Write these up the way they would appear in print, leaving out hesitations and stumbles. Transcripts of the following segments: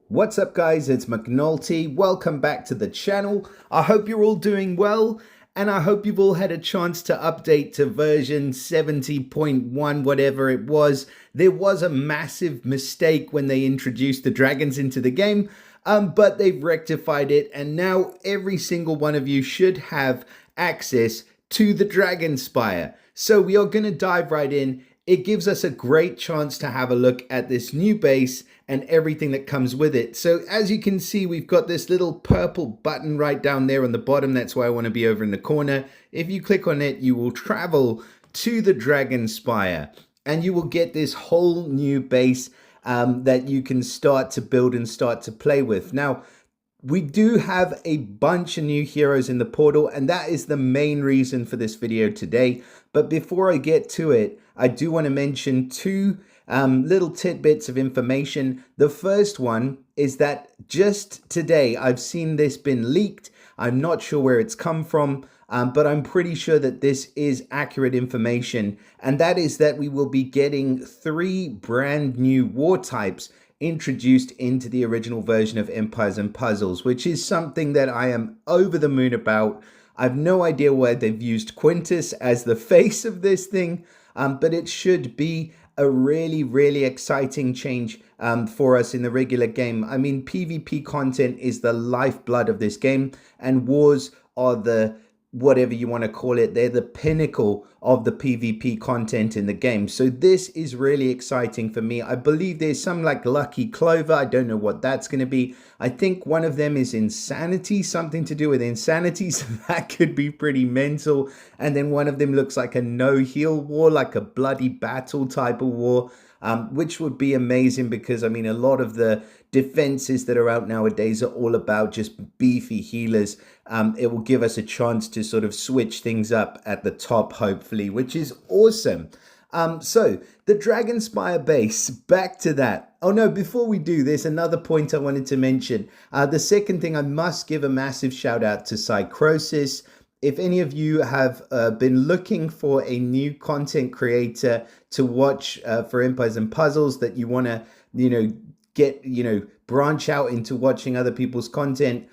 What's up guys, it's McNulty. Welcome back to the channel. I hope you're all doing well and I hope you've all had a chance to update to version 70.1 whatever it was. There was a massive mistake when they introduced the dragons into the game, but they've rectified it and now every single one of you should have access to the Dragonspire. So we are going to dive right in. It gives us a great chance to have a look at this new base and everything that comes with it. So as you can see, we've got this little purple button right down there on the bottom. That's why I want to be over in the corner. If you click on it, you will travel to the Dragonspire and you will get this whole new base that you can start to build and start to play with. Now, we do have a bunch of new heroes in the portal, and that is the main reason for this video today. But before I get to it, I do want to mention two little tidbits of information. The first one is that just today, I've seen this been leaked. I'm not sure where it's come from, but I'm pretty sure that this is accurate information. And that is that we will be getting 3 brand new war types introduced into the original version of Empires and Puzzles, which is something that I am over the moon about. I've no idea why they've used Quintus as the face of this thing, but it should be a really exciting change for us in the regular game. I mean, PvP content is the lifeblood of this game, and wars are the whatever you want to call it, they're the pinnacle of the PvP content in the game. So this is really exciting for me. I believe there's some like Lucky Clover. I don't know what that's going to be. I think one of them is Insanity, something to do with Insanity. So that could be pretty mental. And then one of them looks like a no-heal war, like a bloody battle type of war. Which would be amazing because, I mean, a lot of the defenses that are out nowadays are all about just beefy healers. It will give us a chance to sort of switch things up at the top, hopefully, which is awesome. So the Dragonspire base, back to that. Oh no, before we do, there's another point I wanted to mention. The second thing, I must give a massive shout out to Psychrosis. If any of you have been looking for a new content creator to watch for Empires and Puzzles, that you want to, get, branch out into watching other people's content,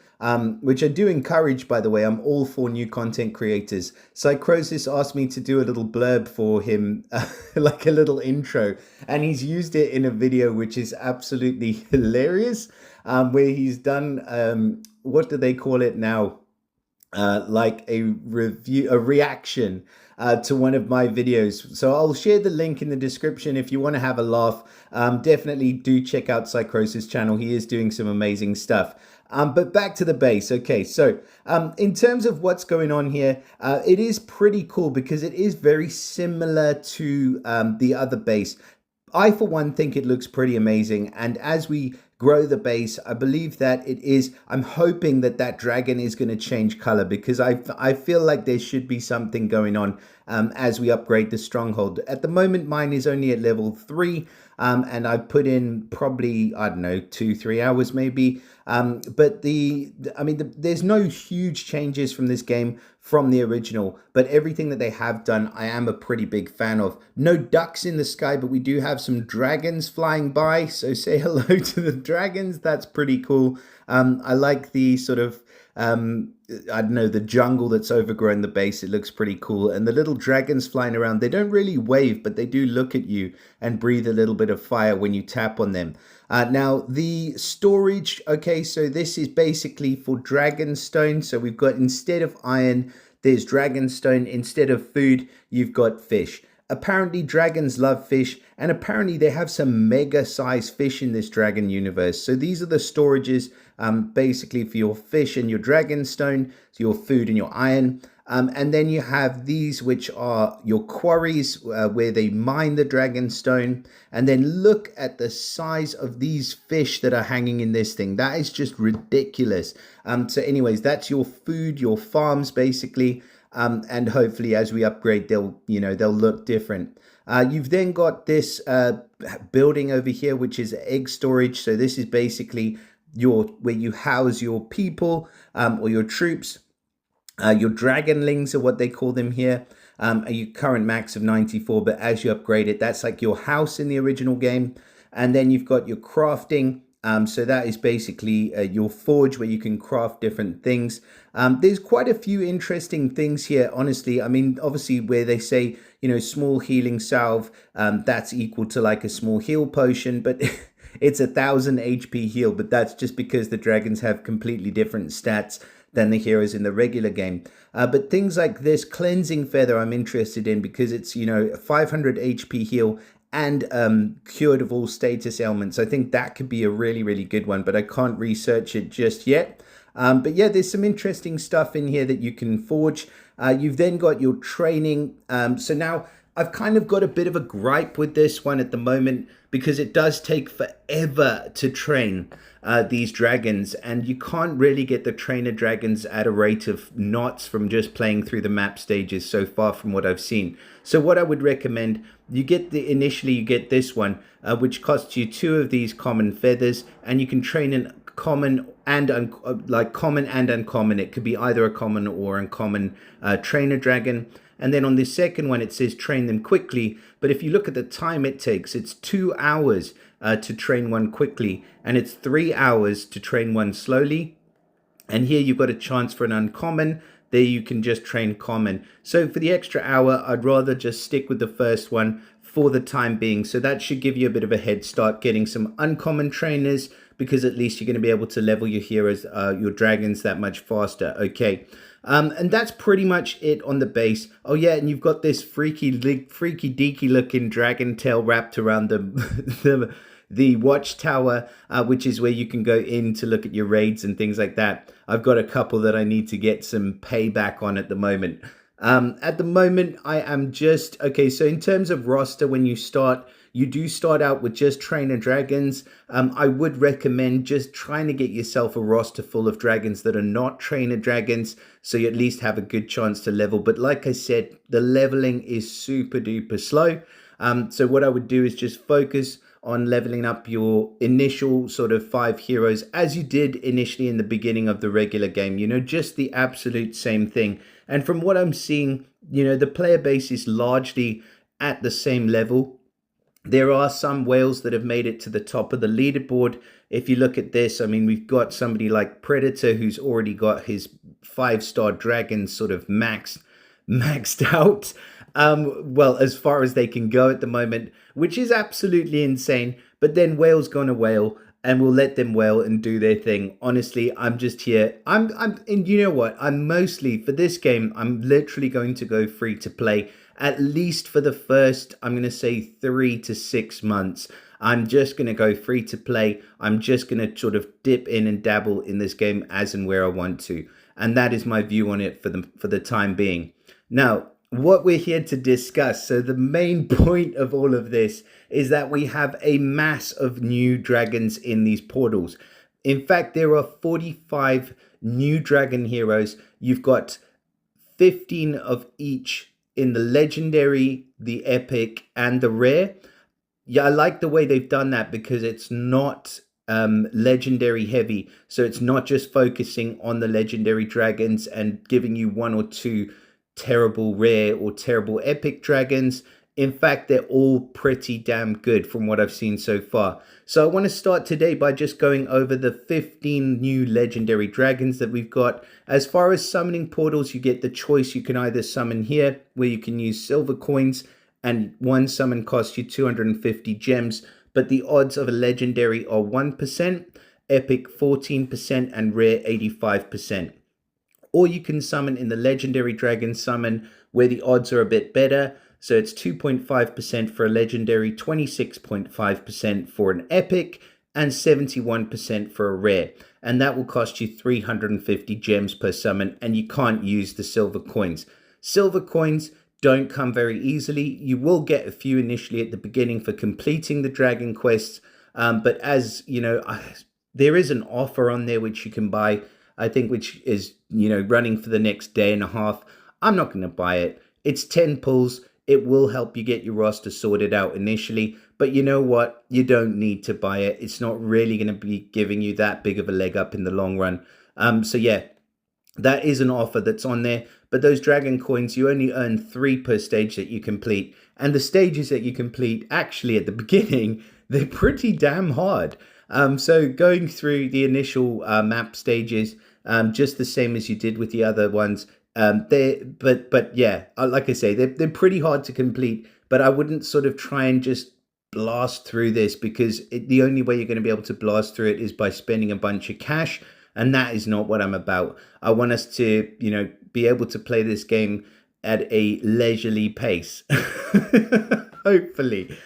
which I do encourage, by the way. I'm all for new content creators. Psychrosis asked me to do a little blurb for him, like a little intro, and he's used it in a video which is absolutely hilarious, where he's done, what do they call it now? Like a reaction to one of my videos. So I'll share the link in the description if you want to have a laugh. Definitely do check out Psychrosis' channel. He is doing some amazing stuff. But back to the base. Okay, so in terms of what's going on here, it is pretty cool because it is very similar to the other base. I, for one, think it looks pretty amazing. And as we grow the base, I believe that it is, I'm hoping that that dragon is going to change color because I feel like there should be something going on as we upgrade the stronghold. At the moment, mine is only at level 3. And I put in probably, I don't know, 2-3 hours maybe. But there's no huge changes from this game from the original, but everything that they have done, I am a pretty big fan of. No ducks in the sky, but we do have some dragons flying by. So say hello to the dragons. That's pretty cool. I like the sort of, I don't know, the jungle that's overgrown the base. It looks pretty cool. And the little dragons flying around, they don't really wave, but they do look at you and breathe a little bit of fire when you tap on them. Now, the storage, okay, so this is basically for Dragonstone. So we've got, instead of iron, there's Dragonstone. Instead of food, you've got fish. Apparently, dragons love fish, and apparently they have some mega-sized fish in this dragon universe. So these are the storages, basically for your fish and your dragonstone, so your food and your iron. And then you have these, which are your quarries, where they mine the dragonstone. And then look at the size of these fish that are hanging in this thing. That is just ridiculous. So anyways, that's your food, your farms, basically. And hopefully as we upgrade, they'll look different. You've then got this building over here, which is egg storage. So this is basically where you house your people or your troops. Your dragonlings are what they call them here. Your current max of 94, but as you upgrade it, that's like your house in the original game. And then you've got your crafting. So that is basically your forge where you can craft different things. There's quite a few interesting things here, honestly. I mean, obviously where they say, you know, small healing salve, that's equal to like a small heal potion, but it's 1,000 HP heal, but that's just because the dragons have completely different stats than the heroes in the regular game. But things like this cleansing feather I'm interested in because it's, you know, 500 HP heal and cured of all status ailments. I think that could be a really, really good one, but I can't research it just yet. But yeah, there's some interesting stuff in here that you can forge. You've then got your training. So now I've kind of got a bit of a gripe with this one at the moment because it does take forever to train these dragons, and you can't really get the trainer dragons at a rate of knots from just playing through the map stages so far from what I've seen. So what I would recommend, initially you get this one, which costs you 2 of these common feathers, and you can train in common and common and uncommon. It could be either a common or uncommon trainer dragon. And then on the second one, it says train them quickly. But if you look at the time it takes, it's 2 hours to train one quickly, and it's 3 hours to train one slowly. And here you've got a chance for an uncommon. There you can just train common. So for the extra hour, I'd rather just stick with the first one for the time being. So that should give you a bit of a head start getting some uncommon trainers, because at least you're going to be able to level your heroes, your dragons, that much faster. Okay. And that's pretty much it on the base. Oh yeah, and you've got this freaky deaky looking dragon tail wrapped around the watchtower, which is where you can go in to look at your raids and things like that. I've got a couple that I need to get some payback on at the moment. At the moment, I am just, okay, so in terms of roster, when you start, you do start out with just trainer dragons. I would recommend just trying to get yourself a roster full of dragons that are not trainer dragons, so you at least have a good chance to level. But like I said, the leveling is super duper slow. So what I would do is just focus on leveling up your initial sort of 5 heroes as you did initially in the beginning of the regular game, you know, just the absolute same thing. And from what I'm seeing, you know, the player base is largely at the same level. There are some whales that have made it to the top of the leaderboard. If you look at this, I mean, we've got somebody like Predator who's already got his 5-star dragon sort of maxed out. Well, as far as they can go at the moment, which is absolutely insane. But then whales gonna whale, and we'll let them whale and do their thing. Honestly, I'm just here. And you know what? I'm mostly, for this game, I'm literally going to go free to play, at least for the first, I'm going to say 3 to 6 months. I'm just going to go free to play. I'm just going to sort of dip in and dabble in this game as and where I want to. And that is my view on it for the time being. Now, what we're here to discuss, so the main point of all of this is that we have a mass of new dragons in these portals. In fact, there are 45 new dragon heroes. You've got 15 of each in the legendary, the epic, and the rare. Yeah, I like the way they've done that because it's not legendary heavy. So it's not just focusing on the legendary dragons and giving you 1 or 2 terrible rare or terrible epic dragons. In fact, they're all pretty damn good from what I've seen so far. So I want to start today by just going over the 15 new legendary dragons that we've got. As far as summoning portals, you get the choice. You can either summon here, where you can use silver coins, and one summon costs you 250 gems, but the odds of a legendary are 1%, epic 14%, and rare 85%. Or you can summon in the legendary dragon summon, where the odds are a bit better. So it's 2.5% for a legendary, 26.5% for an epic, and 71% for a rare. And that will cost you 350 gems per summon, and you can't use the silver coins. Silver coins don't come very easily. You will get a few initially at the beginning for completing the dragon quests. But as you know, there is an offer on there which you can buy, I think, which is, you know, running for the next day and a half. I'm not going to buy it. It's 10 pulls. It will help you get your roster sorted out initially, but you know what? You don't need to buy it. It's not really going to be giving you that big of a leg up in the long run. So yeah, that is an offer that's on there. But those dragon coins, you only earn 3 per stage that you complete. And the stages that you complete, actually at the beginning, they're pretty damn hard. So going through the initial map stages, just the same as you did with the other ones. But yeah, like I say, they're pretty hard to complete. But I wouldn't sort of try and just blast through this, because the only way you're going to be able to blast through it is by spending a bunch of cash, and that is not what I'm about. I want us to, be able to play this game at a leisurely pace. Hopefully.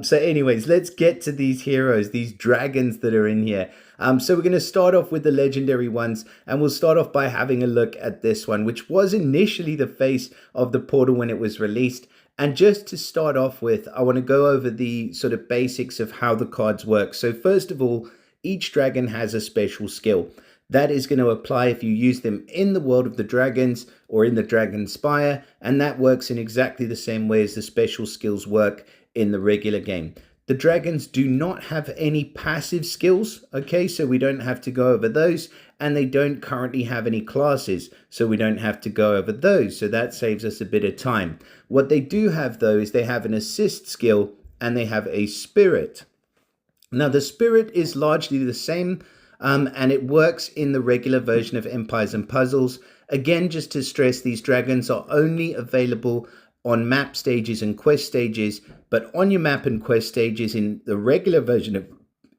So anyways, let's get to these heroes, these dragons that are in here. So we're going to start off with the legendary ones, and we'll start off by having a look at this one, which was initially the face of the portal when it was released. And just to start off with, I want to go over the sort of basics of how the cards work. So first of all, each dragon has a special skill. That is going to apply if you use them in the world of the dragons or in the Dragonspire, and that works in exactly the same way as the special skills work in the regular game. The dragons do not have any passive skills, okay, so we don't have to go over those, and they don't currently have any classes, so we don't have to go over those, so that saves us a bit of time. What they do have though is they have an assist skill and they have a spirit. Now the spirit is largely the same, and it works in the regular version of Empires and Puzzles. Again, just to stress, these dragons are only available on map stages and quest stages, but on your map and quest stages in the regular version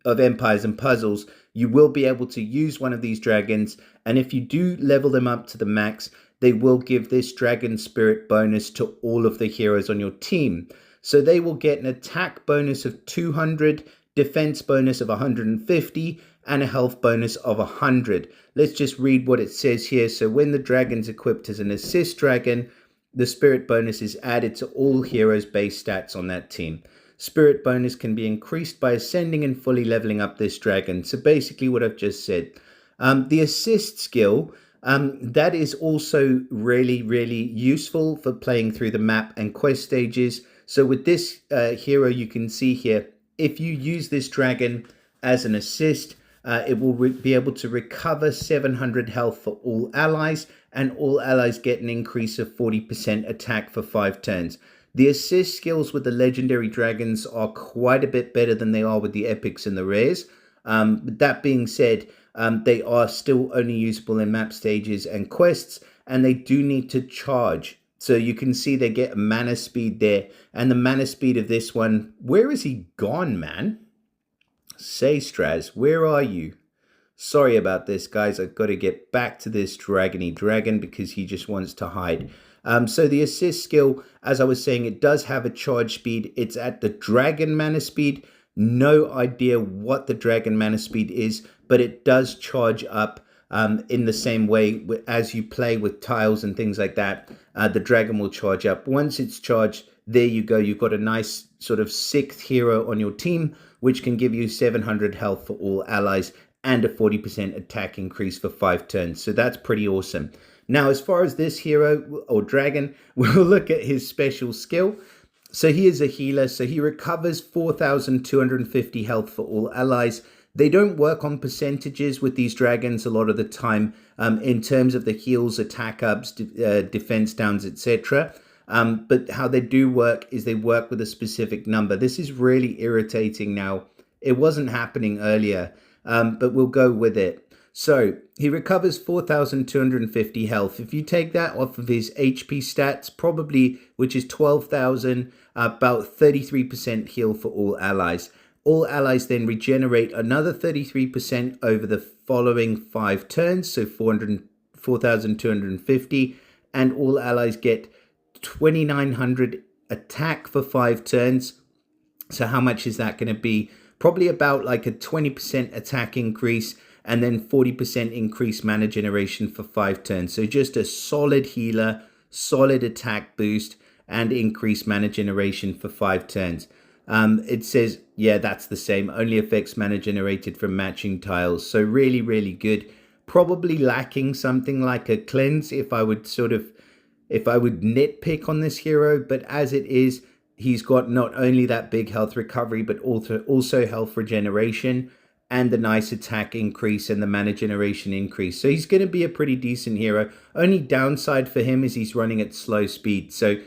of Empires and Puzzles, you will be able to use one of these dragons, and if you do level them up to the max, they will give this dragon spirit bonus to all of the heroes on your team. So they will get an attack bonus of 200, defense bonus of 150, and a health bonus of 100. Let's just read what it says here. So when the dragon's equipped as an assist dragon, the spirit bonus is added to all heroes' base stats on that team. Spirit bonus can be increased by ascending and fully leveling up this dragon. So basically what I've just said. The assist skill, that is also really, really useful for playing through the map and quest stages. So with this hero, you can see here, if you use this dragon as an assist, it will be able to recover 700 health for all allies, and all allies get an increase of 40% attack for 5 turns. The assist skills with the legendary dragons are quite a bit better than they are with the epics and the rares. But that being said, they are still only usable in map stages and quests, and they do need to charge. So you can see they get a mana speed there, and the mana speed of this one, where is he gone, man? Say, Straz, where are you? Sorry about this, guys. I've got to get back to this dragony dragon because he just wants to hide. So the assist skill, as I was saying, it does have a charge speed. It's at the dragon mana speed. No idea what the dragon mana speed is, but it does charge up in the same way as you play with tiles and things like that. The dragon will charge up. Once it's charged, there you go. You've got a nice sort of 6th hero on your team, which can give you 700 health for all allies and a 40% attack increase for 5 turns. So that's pretty awesome. Now, as far as this hero or dragon, we'll look at his special skill. So he is a healer, so he recovers 4,250 health for all allies. They don't work on percentages with these dragons a lot of the time in terms of the heals, attack ups, defense downs, etc. But how they do work is they work with a specific number. This is really irritating now. It wasn't happening earlier, but we'll go with it. So he recovers 4,250 health. If you take that off of his HP stats, probably, which is 12,000, about 33% heal for all allies. All allies then regenerate another 33% over the following 5 turns, so 4,250, and all allies get 2,900 attack for 5 turns. So how much is that going to be? Probably about like a 20% attack increase, and then 40% increased mana generation for 5 turns. So just a solid healer, solid attack boost, and increased mana generation for 5 turns. It says, yeah, that's the same. Only affects mana generated from matching tiles. So really, really good. Probably lacking something like a cleanse if I would nitpick on this hero. But as it is, he's got not only that big health recovery, but also health regeneration and the nice attack increase and the mana generation increase. So he's going to be a pretty decent hero. Only downside for him is he's running at slow speed. So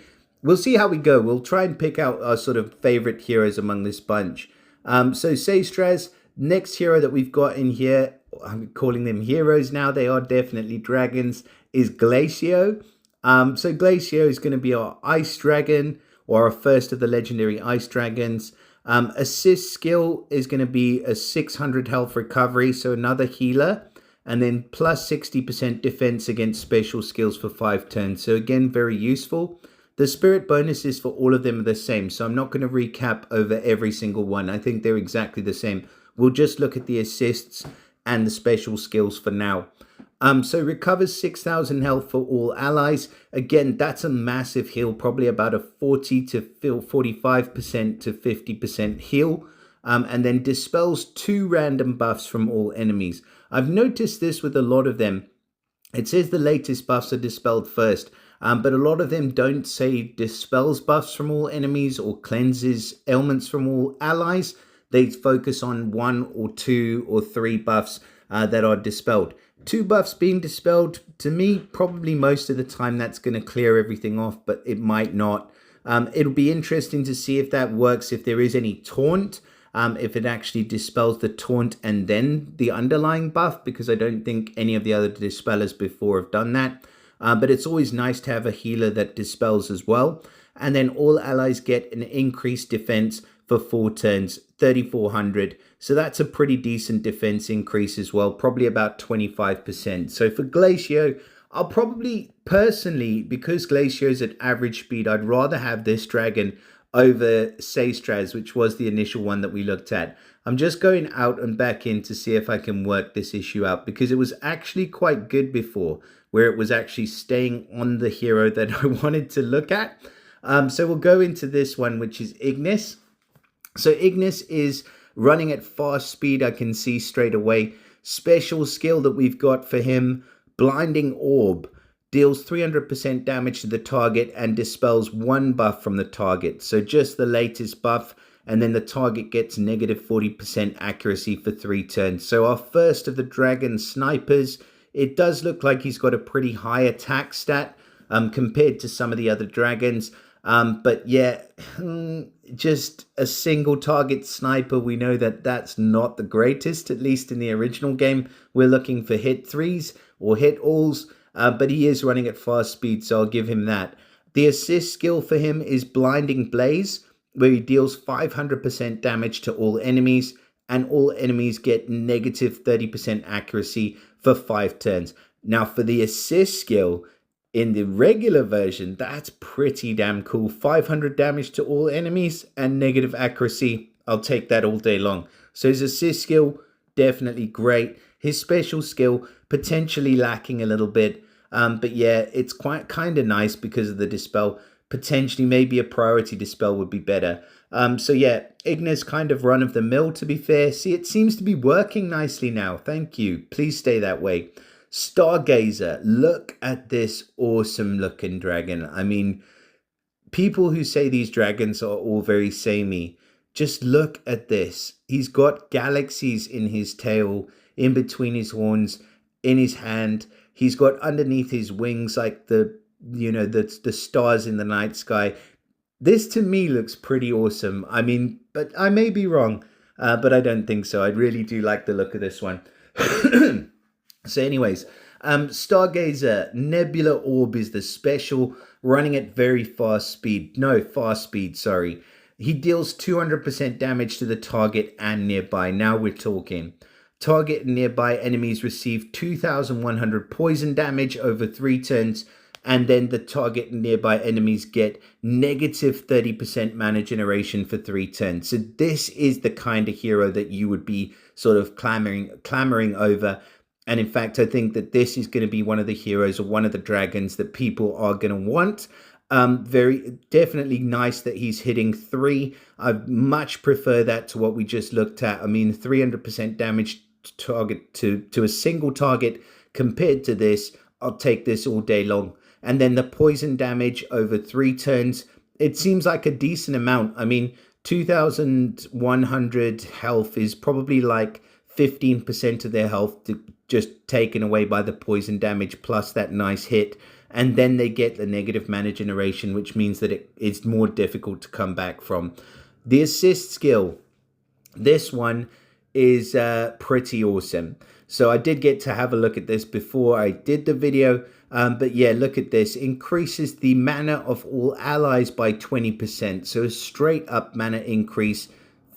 we'll see how we go. We'll try and pick out our sort of favorite heroes among this bunch. So Seistraz, Next hero that we've got in here, I'm calling them heroes now, they are definitely dragons, is Glacio. So Glacio is going to be our ice dragon, or our first of the legendary ice dragons. Assist skill is going to be a 600 health recovery, so another healer, and then plus 60% defense against special skills for 5 turns. So again, very useful. The spirit bonuses for all of them are the same, so I'm not going to recap over every single one. I think they're exactly the same. We'll just look at the assists and the special skills for now. So recovers 6,000 health for all allies. Again, that's a massive heal, probably about a 40 to 45% to 50% heal. And then dispels 2 random buffs from all enemies. I've noticed this with a lot of them. It says the latest buffs are dispelled first, but a lot of them don't say dispels buffs from all enemies or cleanses ailments from all allies. They focus on 1 or 2 or 3 buffs that are dispelled. 2 buffs being dispelled, to me, probably most of the time that's going to clear everything off, but it might not. It'll be interesting to see if that works, if there is any taunt, if it actually dispels the taunt and then the underlying buff, because I don't think any of the other dispellers before have done that. But it's always nice to have a healer that dispels as well. And then all allies get an increased defense for 4 turns, 3,400. So that's a pretty decent defense increase as well, probably about 25%. So for Glacio, I'll probably personally, because Glacio is at average speed, I'd rather have this dragon over Seistraz, which was the initial one that we looked at. I'm just going out and back in to see if I can work this issue out, because it was actually quite good before, where it was actually staying on the hero that I wanted to look at. So we'll go into this one, which is Ignis. So Ignis is running at fast speed, I can see straight away. Special skill that we've got for him, Blinding Orb. Deals 300% damage to the target and dispels 1 buff from the target. So just the latest buff, and then the target gets negative 40% accuracy for 3 turns. So our first of the dragon snipers, it does look like he's got a pretty high attack stat compared to some of the other dragons. But yeah, just a single target sniper, we know that that's not the greatest, at least in the original game. We're looking for hit 3s or hit alls, but he is running at fast speed, so I'll give him that. The assist skill for him is Blinding Blaze, where he deals 500% damage to all enemies, and all enemies get negative 30% accuracy for 5 turns. Now for the assist skill, in the regular version, that's pretty damn cool. 500 damage to all enemies and negative accuracy. I'll take that all day long. So his assist skill, definitely great. His special skill, potentially lacking a little bit. But yeah, it's quite kind of nice because of the dispel. Potentially, maybe a priority dispel would be better. So yeah, Ignis kind of run of the mill, to be fair. See, it seems to be working nicely now. Thank you. Please stay that way. Stargazer, look at this awesome looking dragon. I mean, people who say these dragons are all very samey, just look at this. He's got galaxies in his tail, in between his horns, in his hand. He's got underneath his wings like the stars in the night sky. This to me looks pretty awesome. I mean, but I may be wrong, but I don't think so. I really do like the look of this one. So anyways, Stargazer, Nebula Orb is the special, running at very fast speed. No, fast speed, sorry. He deals 200% damage to the target and nearby. Now we're talking. Target and nearby enemies receive 2,100 poison damage over 3 turns, and then the target and nearby enemies get negative 30% mana generation for 3 turns. So this is the kind of hero that you would be sort of clamoring over. And in fact, I think that this is going to be one of the heroes or one of the dragons that people are going to want. Very definitely nice that he's hitting 3. I much prefer that to what we just looked at. I mean, 300% damage target to a single target compared to this. I'll take this all day long. And then the poison damage over 3 turns. It seems like a decent amount. I mean, 2,100 health is probably like 15% of their health just taken away by the poison damage plus that nice hit, and then they get the negative mana generation, which means that it's more difficult to come back from. The assist skill, this one is pretty awesome. So I did get to have a look at this before I did the video. But yeah, look at this. Increases the mana of all allies by 20%. So a straight up mana increase.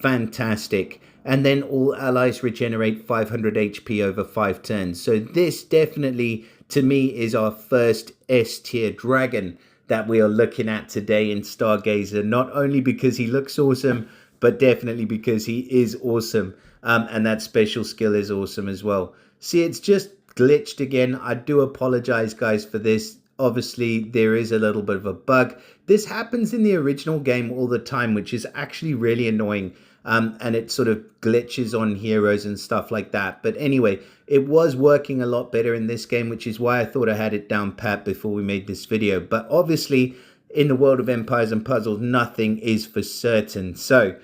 Fantastic. And then all allies regenerate 500 HP over 5 turns. So this definitely, to me, is our first S tier dragon that we are looking at today in Stargazer. Not only because he looks awesome, but definitely because he is awesome. And that special skill is awesome as well. See, it's just glitched again. I do apologize, guys, for this. Obviously, there is a little bit of a bug. This happens in the original game all the time, which is actually really annoying. And it sort of glitches on heroes and stuff like that. But anyway, it was working a lot better in this game, which is why I thought I had it down pat before we made this video. But obviously, in the world of Empires and Puzzles, nothing is for certain. So,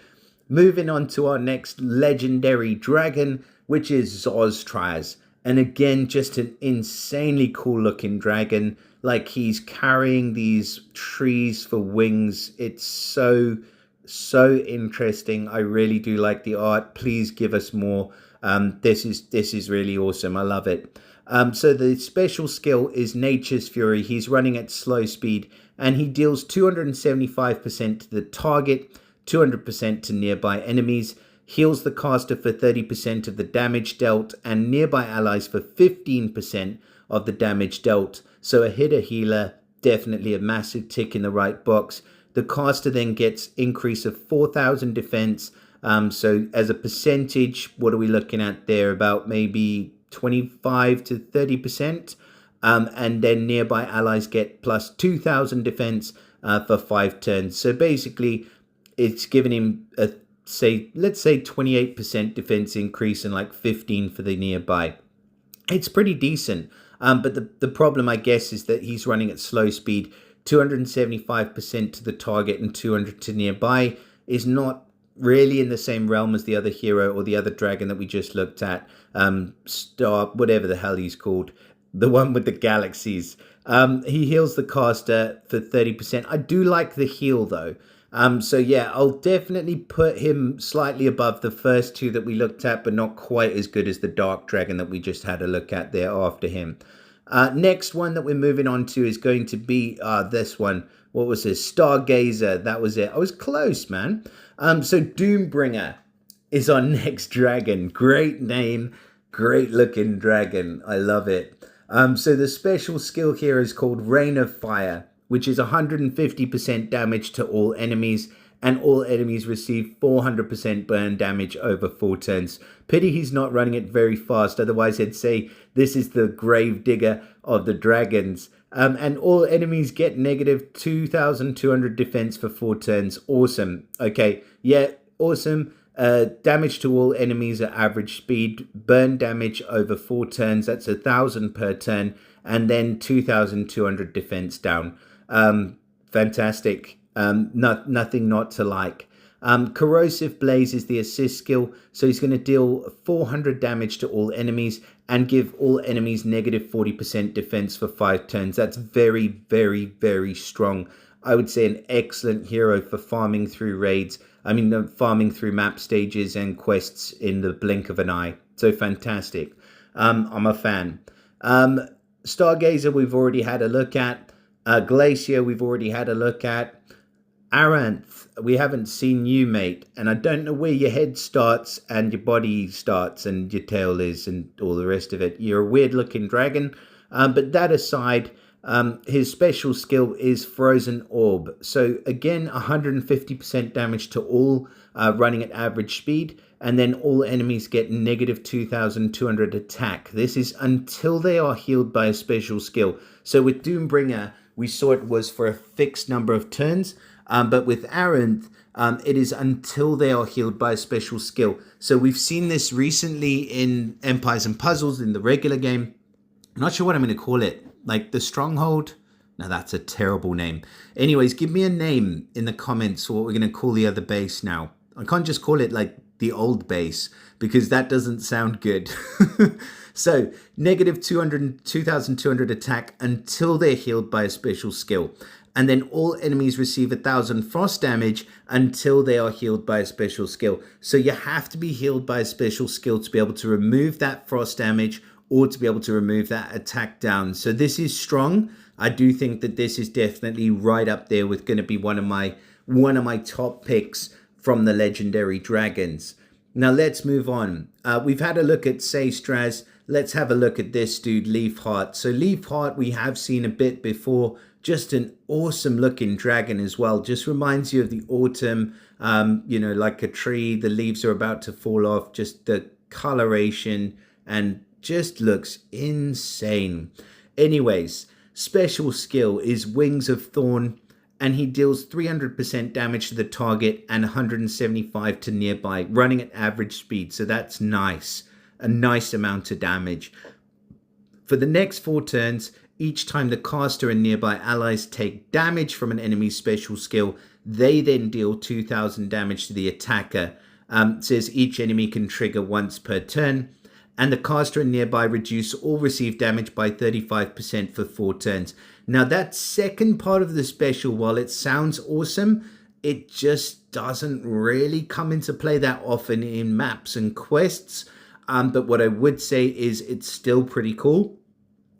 moving on to our next legendary dragon, which is Zostraz. And again, just an insanely cool looking dragon. Like he's carrying these trees for wings. It's so interesting. I really do like the art. Please give us more. This is really awesome. I love it. So the special skill is Nature's Fury. He's running at slow speed and he deals 275% to the target, 200% to nearby enemies, heals the caster for 30% of the damage dealt, and nearby allies for 15% of the damage dealt. So a hitter healer, definitely a massive tick in the right box. The caster then gets increase of 4,000 defense. So as a percentage, what are we looking at there? About maybe 25 to 30%. And then nearby allies get plus 2,000 defense for 5 turns. So basically, it's giving him a let's say 28% defense increase and like 15 for the nearby. It's pretty decent. But the problem, I guess, is that he's running at slow speed. 275% to the target and 200 to nearby is not really in the same realm as the other hero or the other dragon that we just looked at. Star, whatever the hell he's called. The one with the galaxies. He heals the caster for 30%. I do like the heal though. So yeah, I'll definitely put him slightly above the first two that we looked at, but not quite as good as the Dark Dragon that we just had a look at there after him. Next one that we're moving on to is going to be this one. What was this? Stargazer. That was it. I was close, man. So Doombringer is our next dragon. Great name. Great looking dragon. I love it. So the special skill here is called Rain of Fire, which is 150% damage to all enemies, and all enemies receive 400% burn damage over 4 turns. Pity he's not running it very fast, otherwise I'd say this is the grave digger of the dragons. And all enemies get negative 2,200 defense for 4 turns. Awesome. Okay, yeah, awesome. Damage to all enemies at average speed, burn damage over 4 turns, that's 1,000 per turn, and then 2,200 defense down. Fantastic. Nothing not to like. Corrosive Blaze is the assist skill, so he's going to deal 400 damage to all enemies and give all enemies negative 40% defense for 5 turns. That's very, very, very strong. I would say an excellent hero for farming through raids. I mean, farming through map stages and quests in the blink of an eye. So fantastic. I'm a fan. Stargazer, we've already had a look at. Glacier, we've already had a look at. Aranth, we haven't seen you, mate. And I don't know where your head starts and your body starts and your tail is and all the rest of it. You're a weird-looking dragon. But that aside, his special skill is Frozen Orb. So again, 150% damage to all running at average speed. And then all enemies get negative 2,200 attack. This is until they are healed by a special skill. So with Doombringer, we saw it was for a fixed number of turns. But with Aranth, it is until they are healed by a special skill. So we've seen this recently in Empires and Puzzles in the regular game. I'm not sure what I'm going to call it. Like the Stronghold? Now that's a terrible name. Anyways, give me a name in the comments for what we're going to call the other base now. I can't just call it like the old base because that doesn't sound good. So negative 2,200 attack until they're healed by a special skill. And then all enemies receive 1,000 frost damage until they are healed by a special skill. So you have to be healed by a special skill to be able to remove that frost damage or to be able to remove that attack down. So this is strong. I do think that this is definitely right up there with going to be one of my top picks from the legendary dragons. Now let's move on. We've had a look at Seistraz. Let's have a look at this dude, Leafheart. So Leafheart we have seen a bit before. Just an awesome looking dragon as well. Just reminds you of the autumn, you know, like a tree. The leaves are about to fall off. Just the coloration and just looks insane. Anyways, special skill is Wings of Thorn, and he deals 300% damage to the target and 175 to nearby, running at average speed. So that's nice. A nice amount of damage. For the next 4 turns, each time the caster and nearby allies take damage from an enemy's special skill, they then deal 2,000 damage to the attacker. It says each enemy can trigger once per turn, and the caster and nearby reduce all received damage by 35% for 4 turns. Now that second part of the special, while it sounds awesome, it just doesn't really come into play that often in maps and quests. But what I would say is it's still pretty cool,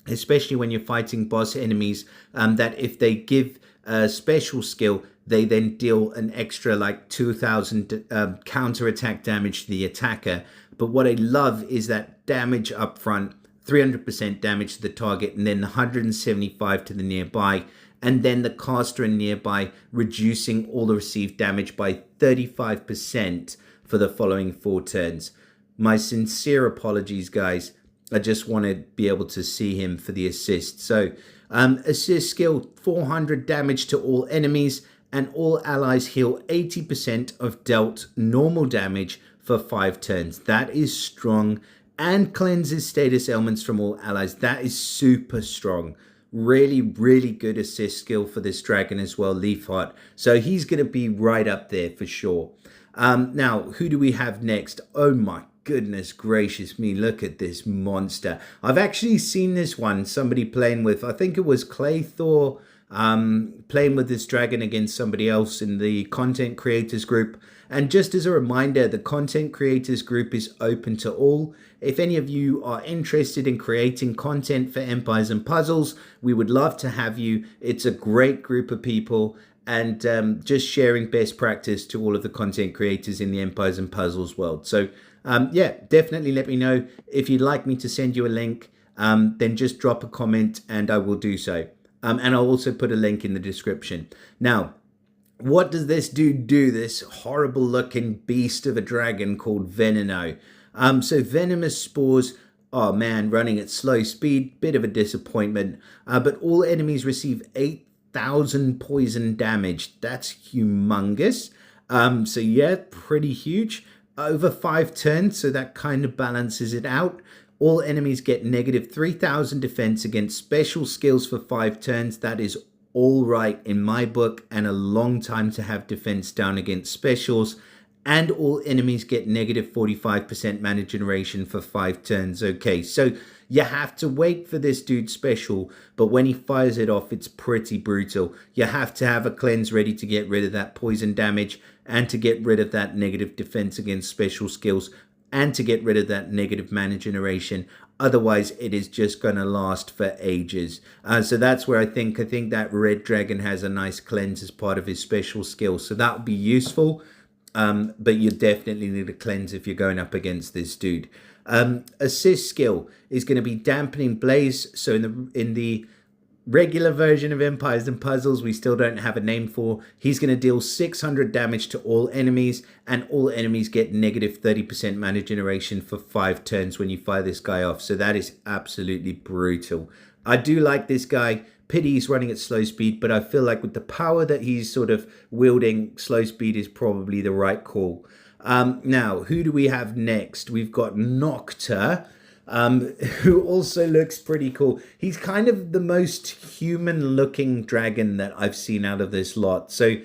especially when you're fighting boss enemies, that if they give a special skill, they then deal an extra like 2,000 counter attack damage to the attacker. But what I love is that damage up front, 300% damage to the target, and then 175 to the nearby, and then the caster and nearby reducing all the received damage by 35% for the following 4 turns. My sincere apologies, guys. I just want to be able to see him for the assist. So assist skill, 400 damage to all enemies, and all allies heal 80% of dealt normal damage for 5 turns. That is strong. And cleanses status ailments from all allies. That is super strong. Really, really good assist skill for this dragon as well, Leafheart. So he's going to be right up there for sure. Now, who do we have next? Oh my goodness gracious me, look at this monster. I've actually seen this one, somebody playing with, I think it was Claythor, playing with this dragon against somebody else in the content creators group. And just as a reminder, the content creators group is open to all. If any of you are interested in creating content for Empires and Puzzles, we would love to have you. It's a great group of people, and just sharing best practice to all of the content creators in the Empires and Puzzles world. So yeah, definitely let me know. If you'd like me to send you a link, then just drop a comment and I will do so. And I'll also put a link in the description. Now, what does this dude do, this horrible looking beast of a dragon called Veneno? So venomous spores, oh man, running at slow speed, bit of a disappointment. But all enemies receive 8,000 poison damage. That's humongous. So yeah, pretty huge. Over 5 turns, so that kind of balances it out. All enemies get negative 3,000 defense against special skills for 5 turns. That is all right in my book, and a long time to have defense down against specials. And all enemies get negative 45% mana generation for 5 turns. Okay, so you have to wait for this dude's special, but when he fires it off, it's pretty brutal. You have to have a cleanse ready to get rid of that poison damage and to get rid of that negative defense against special skills and to get rid of that negative mana generation. Otherwise, it is just going to last for ages. So that's where I think that red dragon has a nice cleanse as part of his special skill. So that would be useful. But you definitely need a cleanse if you're going up against this dude. Assist skill is going to be Dampening Blaze. So in the regular version of Empires and Puzzles, we still don't have a name for. He's going to deal 600 damage to all enemies, and all enemies get negative 30% mana generation for 5 turns when you fire this guy off. So that is absolutely brutal. I do like this guy. Pity he's running at slow speed, but I feel like with the power that he's sort of wielding, slow speed is probably the right call. Now, who do we have next? We've got Nocta, who also looks pretty cool. He's kind of the most human-looking dragon that I've seen out of this lot. So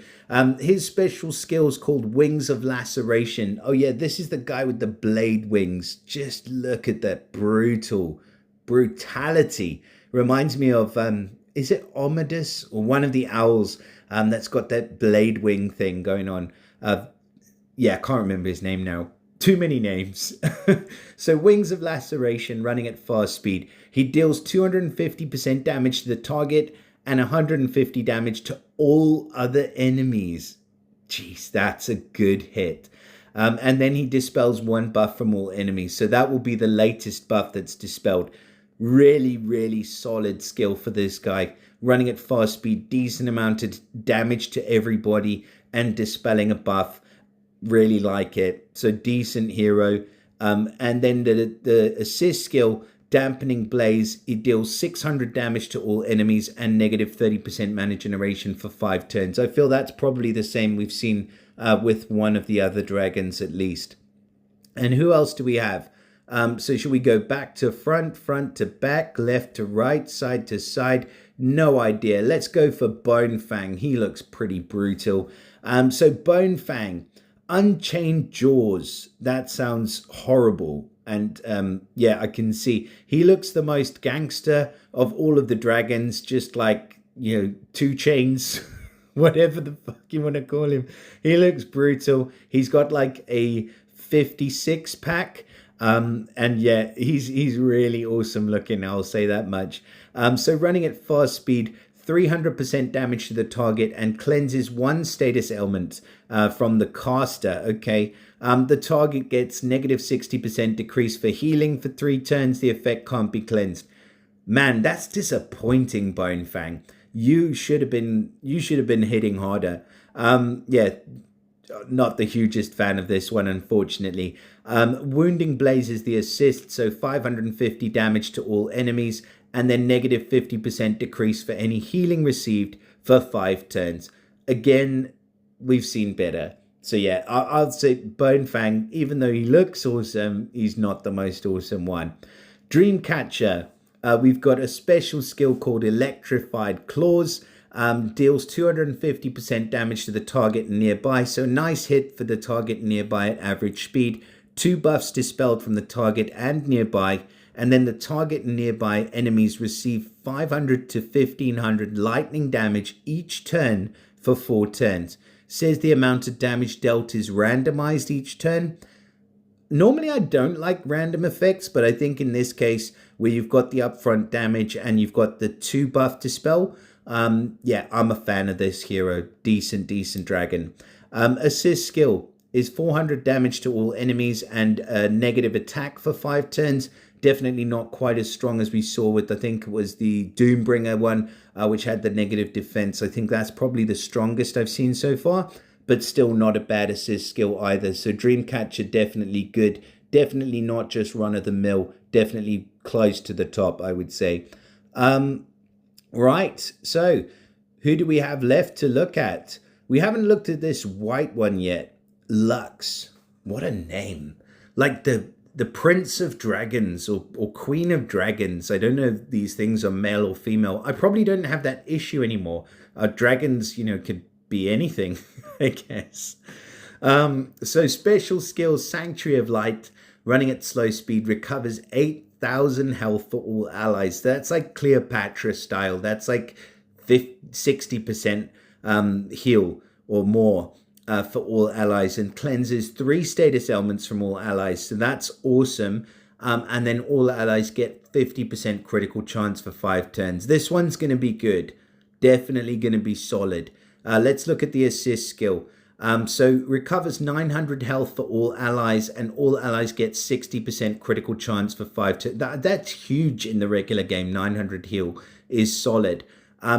his special skill is called Wings of Laceration. Oh yeah, this is the guy with the blade wings. Just look at that brutality. Reminds me of is it Omidus or one of the owls that's got that blade wing thing going on. Yeah, I can't remember his name now. Too many names. So Wings of Laceration running at fast speed. He deals 250% damage to the target and 150 damage to all other enemies. Jeez, that's a good hit. And then he dispels one buff from all enemies. So that will be the latest buff that's dispelled. Really, really solid skill for this guy. Running at fast speed, decent amount of damage to everybody and dispelling a buff. Really like it. So decent hero. And then the assist skill, Dampening Blaze, it deals 600 damage to all enemies and negative 30% mana generation for 5 turns. I feel that's probably the same we've seen with one of the other dragons at least. And who else do we have? So should we go back to front, front to back, left to right, side to side? No idea. Let's go for Bonefang. He looks pretty brutal. So Bonefang, Unchained Jaws. That sounds horrible. And yeah, I can see he looks the most gangster of all of the dragons, just like, you know, 2 Chainz, whatever the fuck you want to call him. He looks brutal. He's got like a 56 pack. And yeah, he's really awesome looking. I'll say that much. So running at fast speed, 300% damage to the target and cleanses 1 status element from the caster. Okay. The target gets negative 60% decrease for healing for 3 turns. The effect can't be cleansed. Man, that's disappointing, Bonefang. You should have been hitting harder. Yeah, not the hugest fan of this one, unfortunately. Wounding Blaze is the assist, so 550 damage to all enemies, and then negative 50% decrease for any healing received for 5 turns. Again, we've seen better. So yeah, I'll say Bonefang, even though he looks awesome, he's not the most awesome one. Dreamcatcher, we've got a special skill called Electrified Claws. Deals 250% damage to the target nearby. So nice hit for the target nearby at average speed. 2 buffs dispelled from the target and nearby. And then the target and nearby enemies receive 500 to 1500 lightning damage each turn for 4 turns. Says the amount of damage dealt is randomized each turn. Normally I don't like random effects, but I think in this case where you've got the upfront damage and you've got the 2 buff dispel, yeah, I'm a fan of this hero. Decent dragon. Assist skill is 400 damage to all enemies and a negative attack for 5 turns. Definitely not quite as strong as we saw with, I think it was the Doombringer one, which had the negative defense. I think that's probably the strongest I've seen so far, but still not a bad assist skill either. So Dreamcatcher, definitely good. Definitely not just run-of-the-mill. Definitely close to the top, I would say. Right, so who do we have left to look at? We haven't looked at this white one yet. Lux. What a name. Like the Prince of Dragons or Queen of Dragons. I don't know if these things are male or female. I probably don't have that issue anymore. Dragons, you know, could be anything, I guess. So special skill, Sanctuary of Light, running at slow speed, recovers 8,000 health for all allies. That's like Cleopatra style. That's like 60% heal or more. For all allies, and cleanses 3 status elements from all allies. So that's awesome. And then all allies get 50% critical chance for 5 turns. This one's going to be good. Definitely going to be solid. Let's look at the assist skill. So recovers 900 health for all allies, and all allies get 60% critical chance for 5 turns. That's huge in the regular game. 900 heal is solid.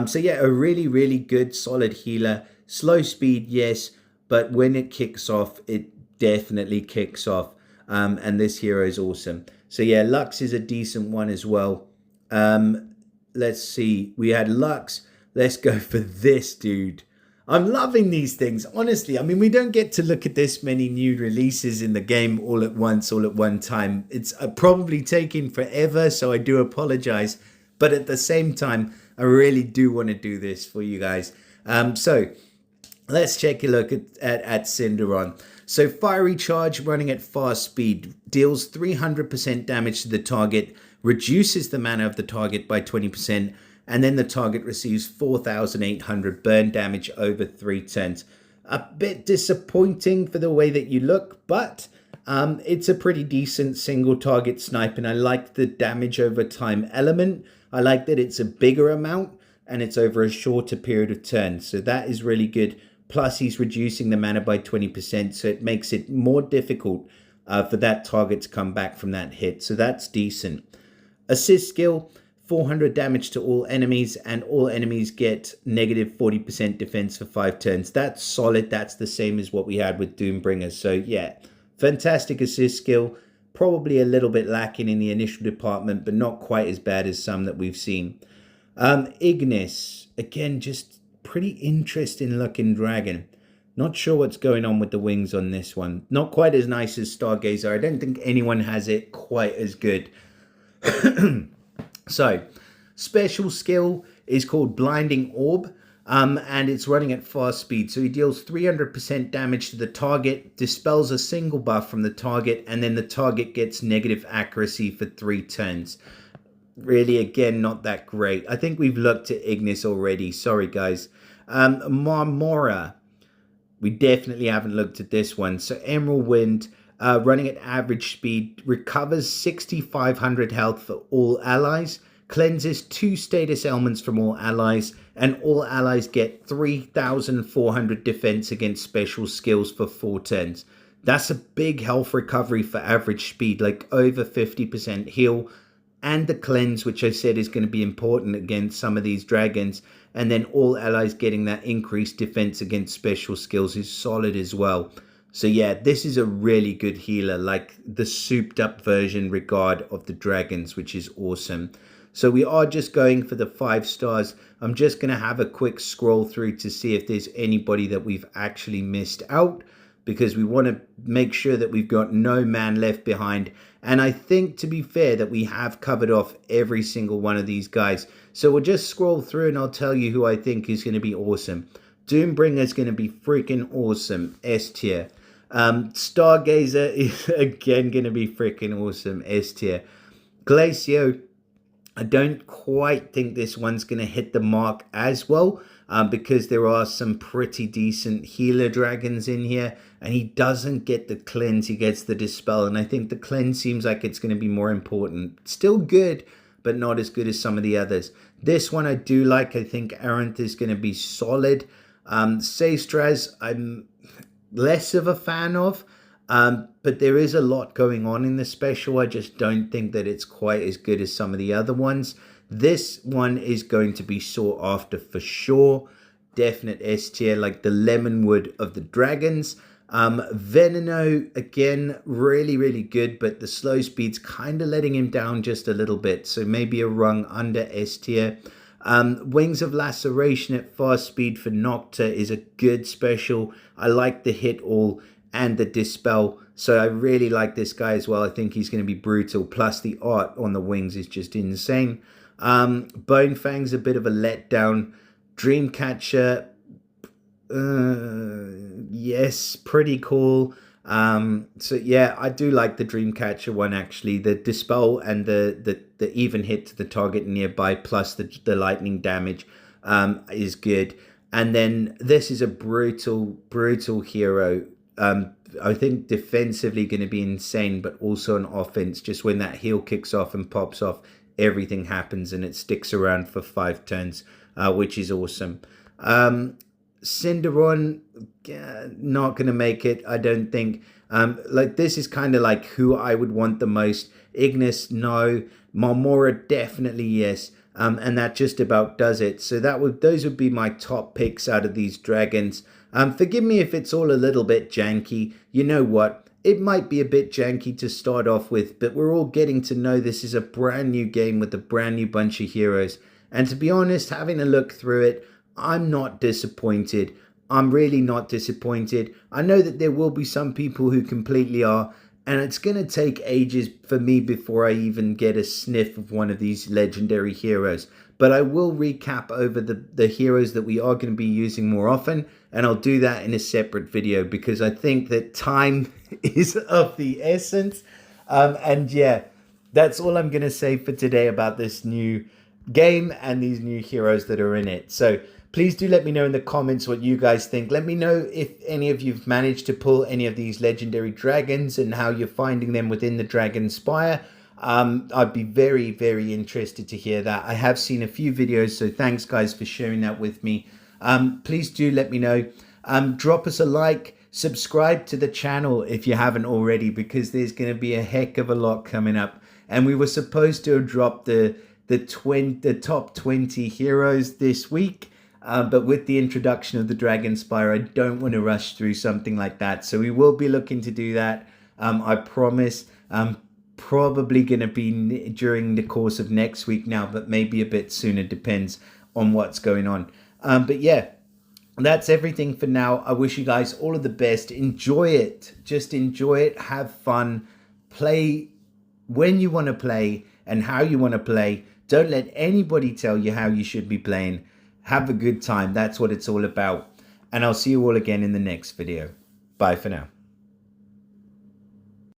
So yeah, a really good solid healer. Slow speed, yes. But when it kicks off, it definitely kicks off. And this hero is awesome. So yeah, Lux is a decent one as well. Let's see. We had Lux. Let's go for this dude. I'm loving these things, honestly. I mean, we don't get to look at this many new releases in the game all at once, all at one time. It's probably taking forever, so I do apologize. But at the same time, I really do want to do this for you guys. So let's take a look at Cinderon. So Fiery Charge, running at fast speed, deals 300% damage to the target, reduces the mana of the target by 20%, and then the target receives 4,800 burn damage over 3 turns. A bit disappointing for the way that you look, but it's a pretty decent single target snipe, and I like the damage over time element. I like that it's a bigger amount and it's over a shorter period of turns, so that is really good. Plus he's reducing the mana by 20%, so it makes it more difficult for that target to come back from that hit, so that's decent. Assist skill, 400 damage to all enemies, and all enemies get negative 40% defense for 5 turns. That's solid. That's the same as what we had with Doombringer. So yeah, fantastic assist skill. Probably a little bit lacking in the initial department, but not quite as bad as some that we've seen. Ignis, again, just pretty interesting looking dragon. Not sure what's going on with the wings on this one. Not quite as nice as Stargazer. I don't think anyone has it quite as good. So, special skill is called Blinding Orb, and it's running at fast speed. So he deals 300% damage to the target, dispels a single buff from the target, and then the target gets negative accuracy for 3 turns. Really, again, not that great. I think we've looked at Ignis already. Sorry, guys. Marmora. We definitely haven't looked at this one. So Emerald Wind, running at average speed, recovers 6,500 health for all allies, cleanses 2 status elements from all allies, and all allies get 3,400 defense against special skills for 4 turns. That's a big health recovery for average speed, like over 50% heal, and the cleanse, which I said is going to be important against some of these dragons, and then all allies getting that increased defense against special skills is solid as well. So yeah, this is a really good healer, like the souped up version regard of the dragons, which is awesome. So we are just going for the 5 stars. I'm just going to have a quick scroll through to see if there's anybody that we've actually missed out, because we want to make sure that we've got no man left behind. And I think, to be fair, that we have covered off every single one of these guys. So we'll just scroll through and I'll tell you who I think is going to be awesome. Doombringer is going to be freaking awesome, S tier. Stargazer is again going to be freaking awesome, S tier. Glacio, I don't quite think this one's going to hit the mark as well, because there are some pretty decent healer dragons in here, and he doesn't get the cleanse, he gets the dispel, and I think the cleanse seems like it's going to be more important. Still good, but not as good as some of the others. This one I do like. I think Aranth is going to be solid. Seistraz, I'm less of a fan of, but there is a lot going on in the special. I just don't think that it's quite as good as some of the other ones. This one is going to be sought after for sure. Definite S tier, like the Lemonwood of the dragons. Veneno, again, really, really good, but the slow speed's kind of letting him down just a little bit, so maybe a rung under S tier. Wings of Laceration at fast speed for Nocta is a good special. I like the hit all and the dispel, so I really like this guy as well. I think he's going to be brutal, plus the art on the wings is just insane. Bonefang's a bit of a letdown. Dreamcatcher, yes, pretty cool. So yeah, I do like the Dreamcatcher one actually. The dispel and the even hit to the target nearby, plus the lightning damage is good. And then this is a brutal hero. I think defensively going to be insane, but also on offense, just when that heal kicks off and pops off, everything happens and it sticks around for 5 turns, which is awesome. Cinderon, not going to make it, I don't think. Like, this is kind of like who I would want the most. Ignis, no. Marmora, definitely yes. And that just about does it. So those would be my top picks out of these dragons. Forgive me if it's all a little bit janky. You know what? It might be a bit janky to start off with, but we're all getting to know this is a brand new game with a brand new bunch of heroes. And to be honest, having a look through it, I'm not disappointed. I'm really not disappointed. I know that there will be some people who completely are, and it's going to take ages for me before I even get a sniff of one of these legendary heroes. But I will recap over the heroes that we are going to be using more often, and I'll do that in a separate video because I think that time is of the essence. And yeah, that's all I'm going to say for today about this new game and these new heroes that are in it. So please do let me know in the comments what you guys think. Let me know if any of you've managed to pull any of these legendary dragons and how you're finding them within the Dragonspire. I'd be very, very interested to hear that. I have seen a few videos, so thanks guys for sharing that with me. Please do let me know. Drop us a like, subscribe to the channel if you haven't already, because there's going to be a heck of a lot coming up. And we were supposed to have dropped the top 20 heroes this week. But with the introduction of the Dragonspire, I don't want to rush through something like that. So we will be looking to do that. I promise. Probably going to be during the course of next week now, but maybe a bit sooner. Depends on what's going on. But yeah, that's everything for now. I wish you guys all of the best. Enjoy it. Just enjoy it. Have fun. Play when you want to play and how you want to play. Don't let anybody tell you how you should be playing. Have a good time. That's what it's all about. And I'll see you all again in the next video. Bye for now.